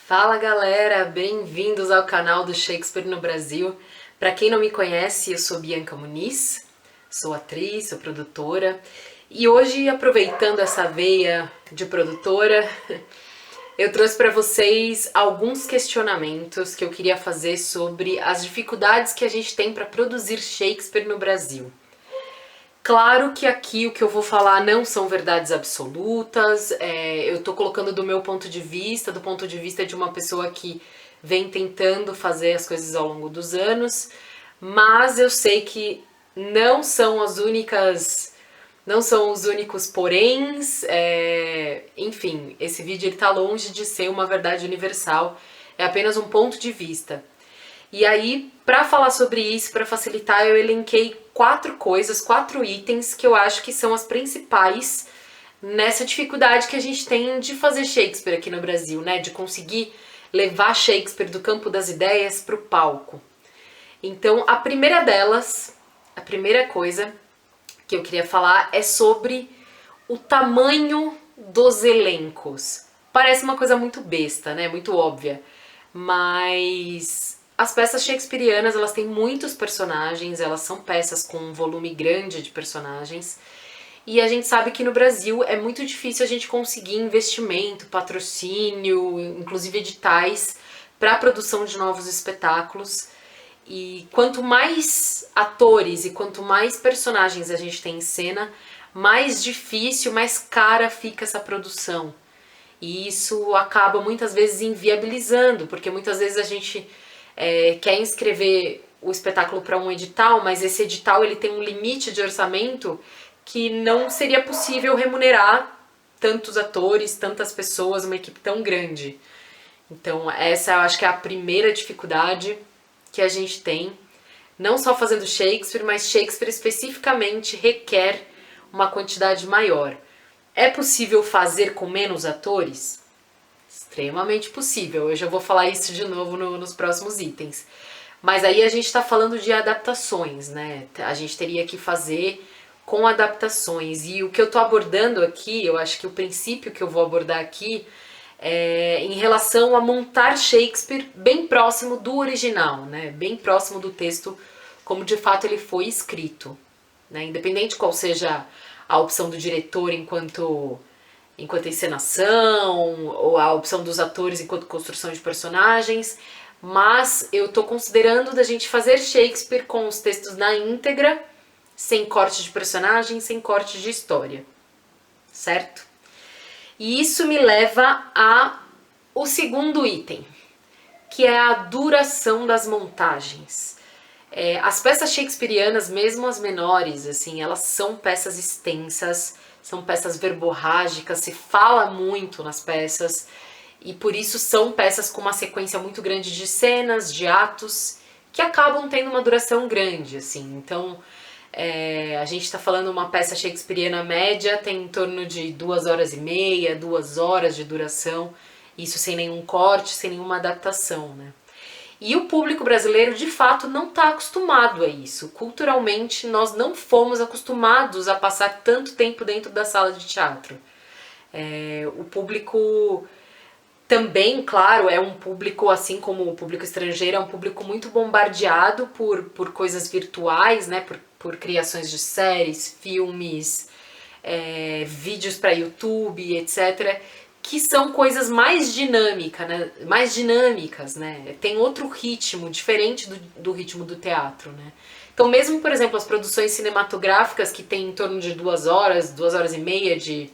Fala galera, bem-vindos ao canal do Shakespeare no Brasil. Para quem não me conhece, eu sou Bianca Muniz, sou atriz, sou produtora e hoje, aproveitando essa veia de produtora, eu trouxe para vocês alguns questionamentos que eu queria fazer sobre as dificuldades que a gente tem para produzir Shakespeare no Brasil. Claro que aqui o que eu vou falar não são verdades absolutas, eu tô colocando do meu ponto de vista, do ponto de vista de uma pessoa que vem tentando fazer as coisas ao longo dos anos, mas eu sei que não são as únicas, não são os únicos poréns, enfim, esse vídeo ele tá longe de ser uma verdade universal, é apenas um ponto de vista. E aí, para falar sobre isso, para facilitar, eu elenquei 4 itens que eu acho que são as principais nessa dificuldade que a gente tem de fazer Shakespeare aqui no Brasil, né? De conseguir levar Shakespeare do campo das ideias para o palco. Então, a primeira delas, a primeira coisa que eu queria falar é sobre o tamanho dos elencos. Parece uma coisa muito besta, né? Muito óbvia, mas as peças shakespearianas, elas têm muitos personagens, elas são peças com um volume grande de personagens, e a gente sabe que no Brasil é muito difícil a gente conseguir investimento, patrocínio, inclusive editais, para a produção de novos espetáculos. E quanto mais atores e quanto mais personagens a gente tem em cena, mais difícil, mais cara fica essa produção. E isso acaba muitas vezes inviabilizando, porque muitas vezes a gente quer inscrever o espetáculo para um edital, mas esse edital ele tem um limite de orçamento que não seria possível remunerar tantos atores, tantas pessoas, uma equipe tão grande. Então essa eu acho que é a primeira dificuldade que a gente tem, não só fazendo Shakespeare, mas Shakespeare especificamente requer uma quantidade maior. É possível fazer com menos atores? Extremamente possível, eu já vou falar isso de novo nos próximos itens. Mas aí a gente está falando de adaptações, né? A gente teria que fazer com adaptações. E o que eu estou abordando aqui, eu acho que o princípio que eu vou abordar aqui é em relação a montar Shakespeare bem próximo do original, né? Bem próximo do texto como de fato ele foi escrito, né? Independente qual seja a opção do diretor enquanto encenação, ou a opção dos atores enquanto construção de personagens, mas eu tô considerando da gente fazer Shakespeare com os textos na íntegra, sem corte de personagem, sem corte de história, certo? E isso me leva ao segundo item, que é a duração das montagens. As peças shakespearianas, mesmo as menores, assim, elas são peças extensas, são peças verborrágicas, se fala muito nas peças, e por isso são peças com uma sequência muito grande de cenas, de atos, que acabam tendo uma duração grande, assim. Então, a gente está falando uma peça shakespeariana média, tem em torno de 2 horas e meia, 2 horas de duração, isso sem nenhum corte, sem nenhuma adaptação, né? E o público brasileiro, de fato, não está acostumado a isso. Culturalmente, nós não fomos acostumados a passar tanto tempo dentro da sala de teatro. O público também, claro, é um público, assim como o público estrangeiro, é um público muito bombardeado por coisas virtuais, né? Por criações de séries, filmes, vídeos para YouTube, etc., que são coisas mais dinâmicas, né? Tem outro ritmo, diferente do ritmo do teatro, né? Então mesmo, por exemplo, as produções cinematográficas que têm em torno de 2 horas, 2 horas e meia de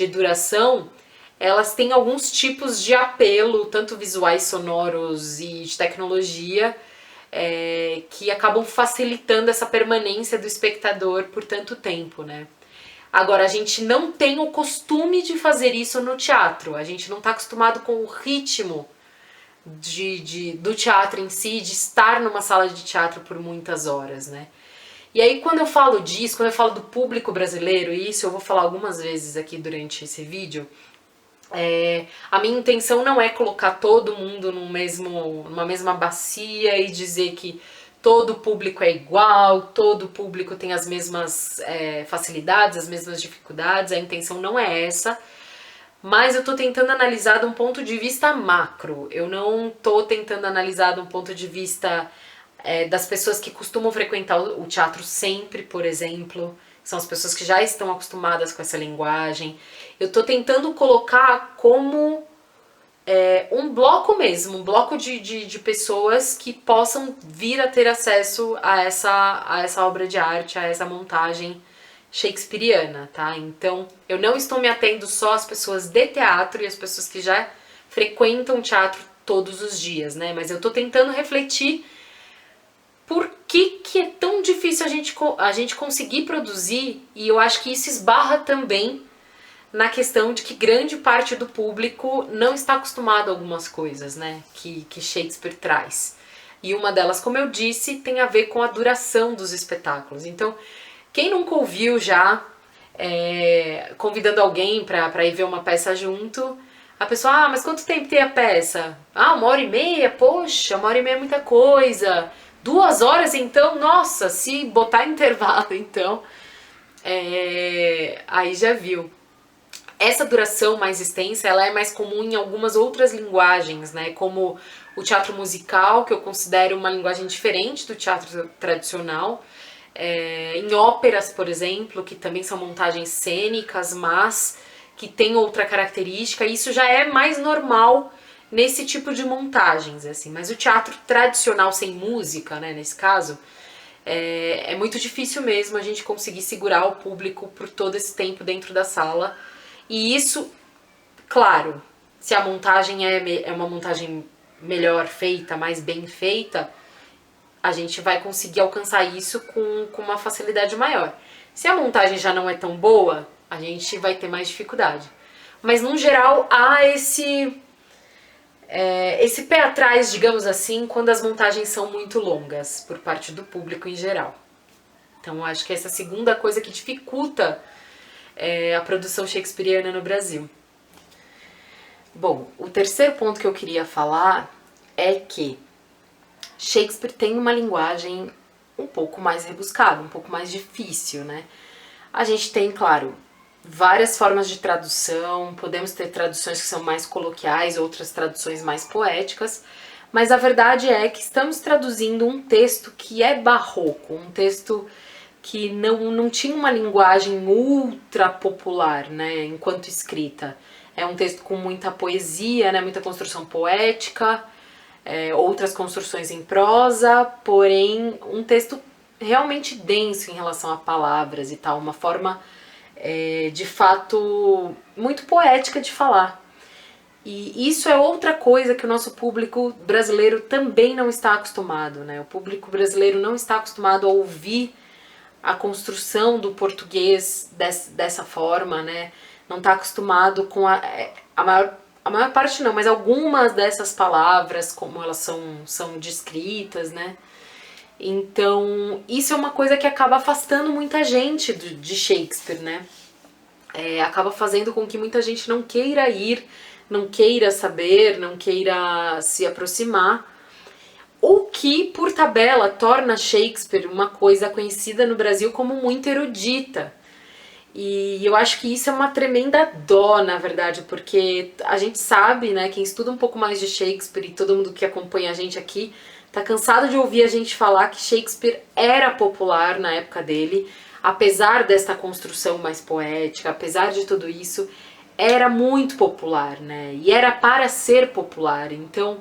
duração, elas têm alguns tipos de apelo, tanto visuais, sonoros e de tecnologia, que acabam facilitando essa permanência do espectador por tanto tempo, né? Agora, a gente não tem o costume de fazer isso no teatro, a gente não está acostumado com o ritmo do teatro em si, de estar numa sala de teatro por muitas horas, né? E aí, quando eu falo disso, quando eu falo do público brasileiro, e isso eu vou falar algumas vezes aqui durante esse vídeo, a minha intenção não é colocar todo mundo numa mesma bacia e dizer que todo público é igual, todo público tem as mesmas facilidades, as mesmas dificuldades, a intenção não é essa, mas eu tô tentando analisar de um ponto de vista macro. Eu não tô tentando analisar de um ponto de vista das pessoas que costumam frequentar o teatro sempre, por exemplo. São as pessoas que já estão acostumadas com essa linguagem. Eu tô tentando colocar como um bloco mesmo, um bloco de pessoas que possam vir a ter acesso a essa obra de arte, a essa montagem shakespeariana, tá? Então, eu não estou me atendo só às pessoas de teatro e às pessoas que já frequentam teatro todos os dias, né? Mas eu tô tentando refletir por que é tão difícil a gente conseguir produzir, e eu acho que isso esbarra também na questão de que grande parte do público não está acostumado a algumas coisas, né, que Shakespeare traz. E uma delas, como eu disse, tem a ver com a duração dos espetáculos. Então, quem nunca ouviu já, convidando alguém para ir ver uma peça junto, a pessoa, mas quanto tempo tem a peça? 1h30? Poxa, 1h30 é muita coisa. 2 horas então? Nossa, se botar intervalo então, aí já viu. Essa duração mais extensa, ela é mais comum em algumas outras linguagens, né? Como o teatro musical, que eu considero uma linguagem diferente do teatro tradicional. Em óperas, por exemplo, que também são montagens cênicas, mas que tem outra característica. Isso já é mais normal nesse tipo de montagens, assim. Mas o teatro tradicional sem música, né, nesse caso, é muito difícil mesmo a gente conseguir segurar o público por todo esse tempo dentro da sala. E isso, claro, se a montagem é uma montagem melhor feita, mais bem feita, a gente vai conseguir alcançar isso com uma facilidade maior. Se a montagem já não é tão boa, a gente vai ter mais dificuldade. Mas, no geral, há esse pé atrás, digamos assim, quando as montagens são muito longas, por parte do público em geral. Então, eu acho que essa é a segunda coisa que dificulta a produção shakespeariana no Brasil. Bom, o terceiro ponto que eu queria falar é que Shakespeare tem uma linguagem um pouco mais rebuscada, um pouco mais difícil, né? A gente tem, claro, várias formas de tradução, podemos ter traduções que são mais coloquiais, outras traduções mais poéticas, mas a verdade é que estamos traduzindo um texto que é barroco, um texto que não tinha uma linguagem ultra popular, né, enquanto escrita. É um texto com muita poesia, né, muita construção poética, outras construções em prosa, porém um texto realmente denso em relação a palavras e tal, uma forma de fato muito poética de falar. E isso é outra coisa que o nosso público brasileiro também não está acostumado, né? O público brasileiro não está acostumado a ouvir a construção do português dessa forma, né? Não está acostumado com a maior parte não, mas algumas dessas palavras, como elas são descritas, né? Então, isso é uma coisa que acaba afastando muita gente de Shakespeare, né? Acaba fazendo com que muita gente não queira ir, não queira saber, não queira se aproximar. O que, por tabela, torna Shakespeare uma coisa conhecida no Brasil como muito erudita. E eu acho que isso é uma tremenda dó, na verdade, porque a gente sabe, né, quem estuda um pouco mais de Shakespeare e todo mundo que acompanha a gente aqui, tá cansado de ouvir a gente falar que Shakespeare era popular na época dele, apesar desta construção mais poética, apesar de tudo isso, era muito popular, né, e era para ser popular. Então,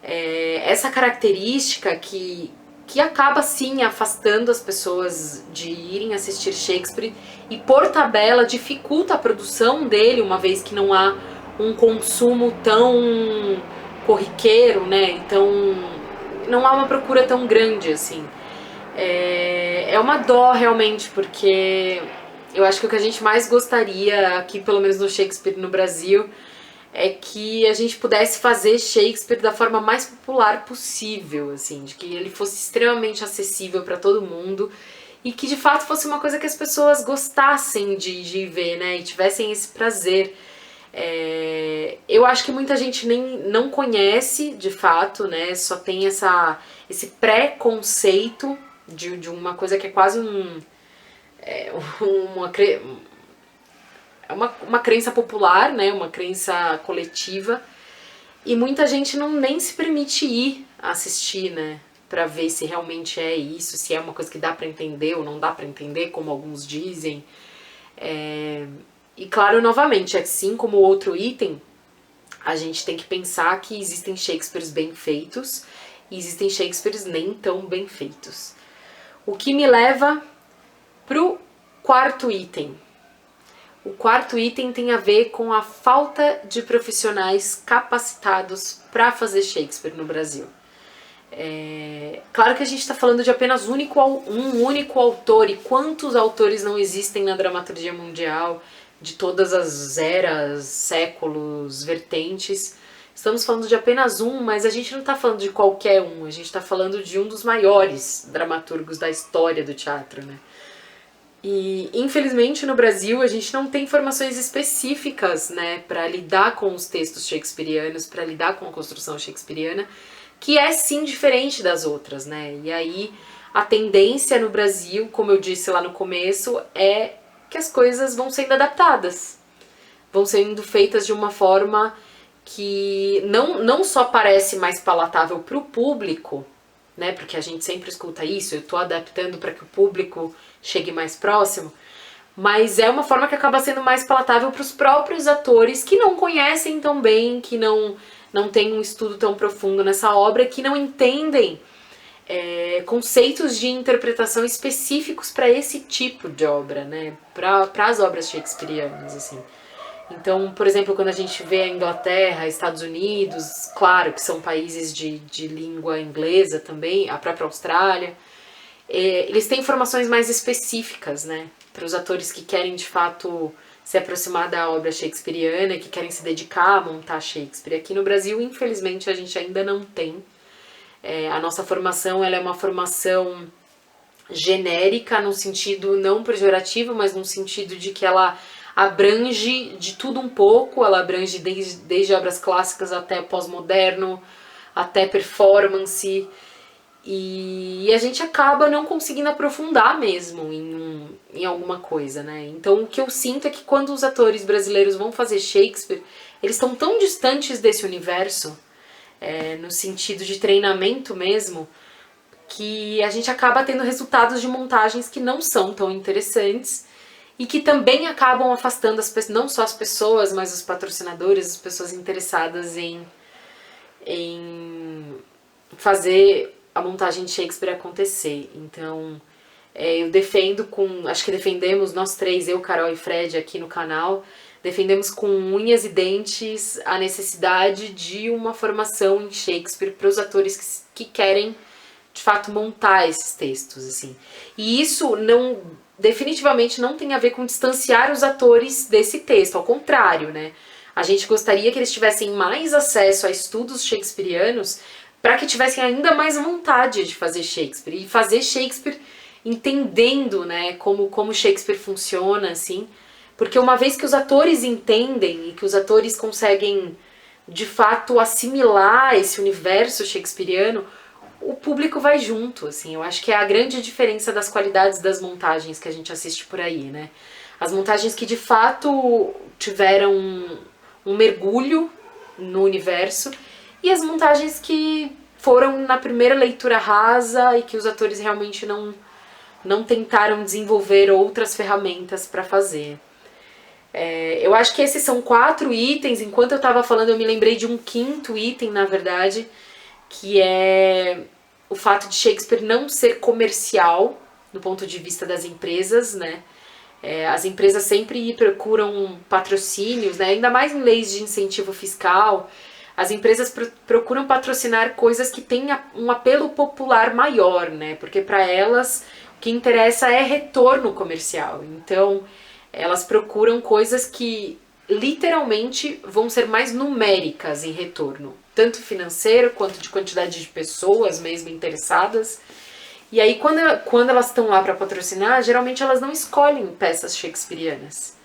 essa característica que acaba sim afastando as pessoas de irem assistir Shakespeare e por tabela dificulta a produção dele, uma vez que não há um consumo tão corriqueiro, né? Então não há uma procura tão grande assim. É uma dó realmente, porque eu acho que o que a gente mais gostaria aqui, pelo menos no Shakespeare no Brasil, é que a gente pudesse fazer Shakespeare da forma mais popular possível, assim, de que ele fosse extremamente acessível para todo mundo e que de fato fosse uma coisa que as pessoas gostassem de ver, né, e tivessem esse prazer. Eu acho que muita gente nem não conhece de fato, né, só tem esse pré-conceito de uma coisa que é quase uma uma crença popular, né, uma crença coletiva, e muita gente não nem se permite ir assistir, né, pra ver se realmente é isso, se é uma coisa que dá pra entender ou não dá pra entender, como alguns dizem. E claro, novamente, assim como outro item, a gente tem que pensar que existem Shakespeares bem feitos e existem Shakespeares nem tão bem feitos. O que me leva pro quarto item. O quarto item tem a ver com a falta de profissionais capacitados para fazer Shakespeare no Brasil. Claro que a gente está falando de apenas um único autor, e quantos autores não existem na dramaturgia mundial, de todas as eras, séculos, vertentes. Estamos falando de apenas um, mas a gente não está falando de qualquer um, a gente está falando de um dos maiores dramaturgos da história do teatro, né? E infelizmente no Brasil a gente não tem formações específicas, né, para lidar com os textos shakespearianos, para lidar com a construção shakespeariana, que é sim diferente das outras, né? E aí a tendência no Brasil, como eu disse lá no começo, é que as coisas vão sendo adaptadas, vão sendo feitas de uma forma que não só parece mais palatável para o público, né? Porque a gente sempre escuta isso, eu tô adaptando para que o público chegue mais próximo, mas é uma forma que acaba sendo mais palatável para os próprios atores que não conhecem tão bem, que não têm um estudo tão profundo nessa obra, que não entendem conceitos de interpretação específicos para esse tipo de obra, né? Para as obras shakespearianas, assim. Então, por exemplo, quando a gente vê a Inglaterra, Estados Unidos, claro que são países de língua inglesa também, a própria Austrália, eles têm informações mais específicas, né, para os atores que querem de fato se aproximar da obra shakespeariana, que querem se dedicar a montar Shakespeare. Aqui no Brasil, infelizmente, a gente ainda não tem. A nossa formação, ela é uma formação genérica, no sentido não pejorativo, mas no sentido de que ela abrange de tudo um pouco, ela abrange desde obras clássicas até pós-moderno, até performance, e a gente acaba não conseguindo aprofundar mesmo em alguma coisa, né? Então o que eu sinto é que quando os atores brasileiros vão fazer Shakespeare, eles estão tão distantes desse universo, no sentido de treinamento mesmo, que a gente acaba tendo resultados de montagens que não são tão interessantes e que também acabam afastando não só as pessoas, mas os patrocinadores, as pessoas interessadas em fazer a montagem de Shakespeare acontecer. Então, eu defendo acho que defendemos, nós três, eu, Carol e Fred aqui no canal, defendemos com unhas e dentes a necessidade de uma formação em Shakespeare para os atores que querem, de fato, montar esses textos, assim. E isso definitivamente não tem a ver com distanciar os atores desse texto, ao contrário, né? A gente gostaria que eles tivessem mais acesso a estudos shakespearianos para que tivessem ainda mais vontade de fazer Shakespeare, e fazer Shakespeare entendendo, né, como Shakespeare funciona, assim, porque uma vez que os atores entendem e que os atores conseguem, de fato, assimilar esse universo shakespeariano, o público vai junto, assim. Eu acho que é a grande diferença das qualidades das montagens que a gente assiste por aí, né? As montagens que de fato tiveram um mergulho no universo e as montagens que foram na primeira leitura rasa e que os atores realmente não tentaram desenvolver outras ferramentas para fazer. Eu acho que esses são 4 itens. Enquanto eu estava falando, eu me lembrei de um 5º item, na verdade, que é o fato de Shakespeare não ser comercial do ponto de vista das empresas, né? As empresas sempre procuram patrocínios, né? Ainda mais em leis de incentivo fiscal. As empresas procuram patrocinar coisas que têm um apelo popular maior, né? Porque para elas o que interessa é retorno comercial. Então elas procuram coisas que literalmente vão ser mais numéricas em retorno, tanto financeiro quanto de quantidade de pessoas mesmo interessadas. E aí quando elas estão lá para patrocinar, geralmente elas não escolhem peças shakespearianas.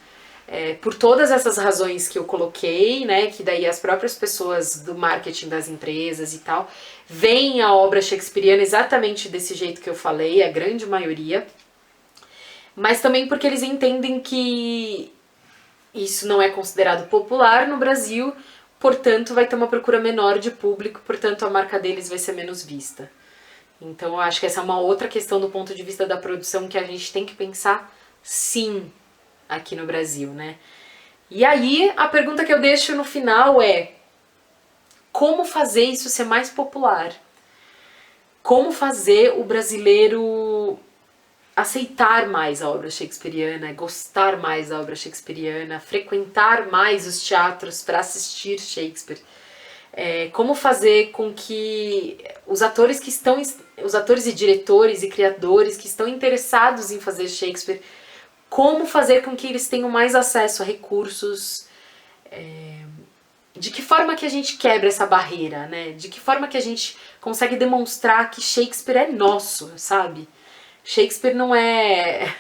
Por todas essas razões que eu coloquei, né, que daí as próprias pessoas do marketing das empresas e tal, veem a obra shakespeariana exatamente desse jeito que eu falei, a grande maioria, mas também porque eles entendem que isso não é considerado popular no Brasil, portanto vai ter uma procura menor de público, portanto a marca deles vai ser menos vista. Então eu acho que essa é uma outra questão do ponto de vista da produção que a gente tem que pensar sim aqui no Brasil, né? E aí a pergunta que eu deixo no final é: como fazer isso ser mais popular? Como fazer o brasileiro aceitar mais a obra shakespeariana, gostar mais da obra shakespeariana, frequentar mais os teatros para assistir Shakespeare? Como fazer com que os atores e diretores e criadores que estão interessados em fazer Shakespeare, como fazer com que eles tenham mais acesso a recursos? De que forma que a gente quebra essa barreira, né? De que forma que a gente consegue demonstrar que Shakespeare é nosso, sabe? Shakespeare não é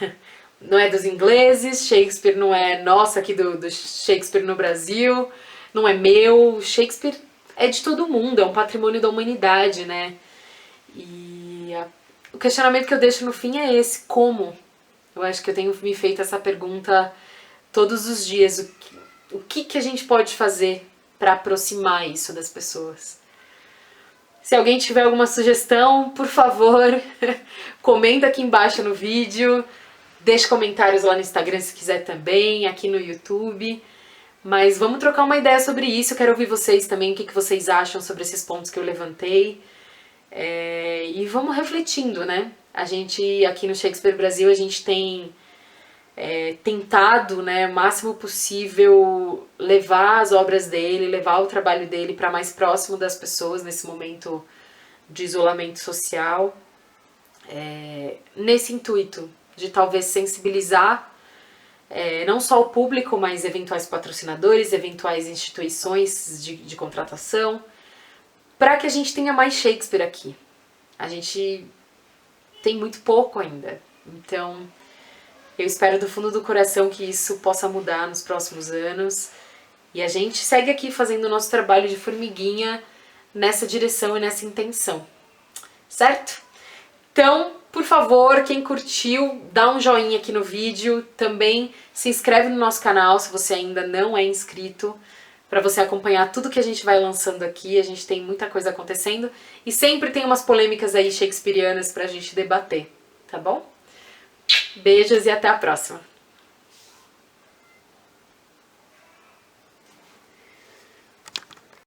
dos ingleses, Shakespeare não é nosso aqui do Shakespeare no Brasil, não é meu. Shakespeare é de todo mundo, é um patrimônio da humanidade, né? E o questionamento que eu deixo no fim é esse: como? Eu acho que eu tenho me feito essa pergunta todos os dias. O que a gente pode fazer para aproximar isso das pessoas? Se alguém tiver alguma sugestão, por favor, comenta aqui embaixo no vídeo, deixe comentários lá no Instagram se quiser também, aqui no YouTube. Mas vamos trocar uma ideia sobre isso, eu quero ouvir vocês também, o que vocês acham sobre esses pontos que eu levantei. E vamos refletindo, né? A gente, aqui no Shakespeare Brasil, a gente tem tentado, né, o máximo possível levar as obras dele, levar o trabalho dele para mais próximo das pessoas nesse momento de isolamento social, nesse intuito de talvez sensibilizar não só o público, mas eventuais patrocinadores, eventuais instituições de contratação, para que a gente tenha mais Shakespeare aqui. A gente tem muito pouco ainda, então eu espero do fundo do coração que isso possa mudar nos próximos anos. E a gente segue aqui fazendo o nosso trabalho de formiguinha nessa direção e nessa intenção. Certo? Então, por favor, quem curtiu, dá um joinha aqui no vídeo. Também se inscreve no nosso canal se você ainda não é inscrito, para você acompanhar tudo que a gente vai lançando aqui. A gente tem muita coisa acontecendo e sempre tem umas polêmicas aí shakespearianas pra gente debater, tá bom? Beijos e até a próxima!